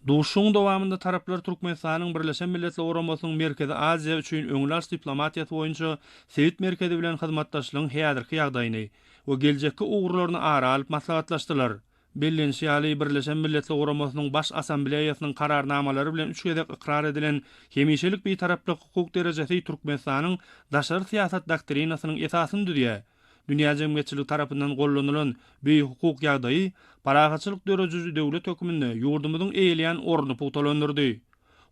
Duşuň dowamında taraplar Türkmenistanyň Birleşen Milletler Uramasynyň Merkezi Aziýa üçin öňläş diplomatiýasy boýunça Sewit merkezi bilen hyzmatdaşlygyň häzirki ýagdaýyny we geljekki ugurlaryny ara alyp maslahatlaşdylar. Bellenşýaly Birleşen Milletler Uramasynyň baş assambleýasynyň kararnamalary bilen üç gezek ikrar edilen hemişelik bir taraply hukuk derejesi Türkmenistanyň daşary siýasat doktrinasynyň esasyny düzýär. Dünya jemgyýetçiligi tarapyndan gollanylan bir hukuk ýagdaýy parahatçylyk döwrejüzi döwlet höküminde ýurdumyzyň eýilýän orny pugtalandyrdy.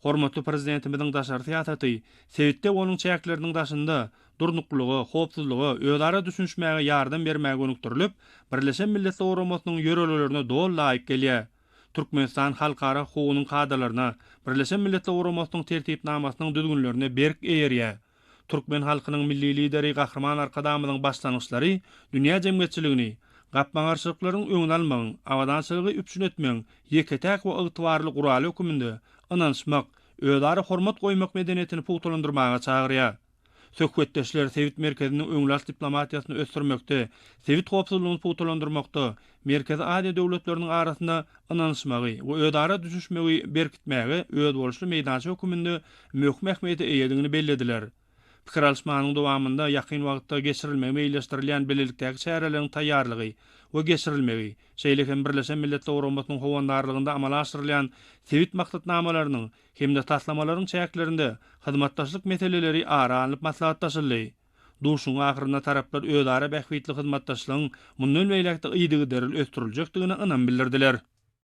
Hormatly prezidentimiziň daşary siýasaty Sewitde onuň çäkleriniň daşynda durnuklugy, howpsuzlygy, özara düşünşmäge ýardam bermäge önükdirilip, Birleşen Milletler Uramasynyň ýörelerine dol laýyk gelýär. Türkmenistan halkara hukugynyň kadrlaryna Birleşen Milletler Uramasynyň tertipnamasynyň düzgünlerine berk eýerýär. Türkmen halkynyň milli lideri Gahrman Arkadamyň başlanýyşlary dünýä jemgyýetçiligini gapmaňarçylyklaryň öňüne almagyň, awadançylygy üpçün etmegiň ýeketäk we ygtybarly guraly höküminde ynanşmak, özara hormat goýmak medeniýetini pugtalandyrmaga çagyrýar. Söhbetdeşler Sewit merkeziniň öňläş diplomatiýasyny ösdürmekde, Sewit howpsuzlygyny pugtalandyrmakda, Merkezi Aziýa döwletleriniň arasynda ynanşmagy we özara düşünşmegi berkitmäge öz boluşly meýdançy höküminde möhüm ähmiýeti eýedigini bellediler. Pikir alşmanyň dowamında ýakyn wagtda geçirilmegi meýilleşdirilýän belelikdäki çäreleriň taýýarlygy we geçirilmegi, şeýle hem Birleşen Milletler Uramasynyň howandarlygynda amala aşyrylýan Sewit maksatnamalarynyň hemde taslamalaryň çäklerinde hyzmatdaşlyk meseleleri ara alyp maslahatlaşyldy. Duşuň ahyrynda taraplar özara bähwitli hyzmatdaşlygyň mundan beýlekde ýydygy deril ösdüriljekdigine ynam bildirdiler.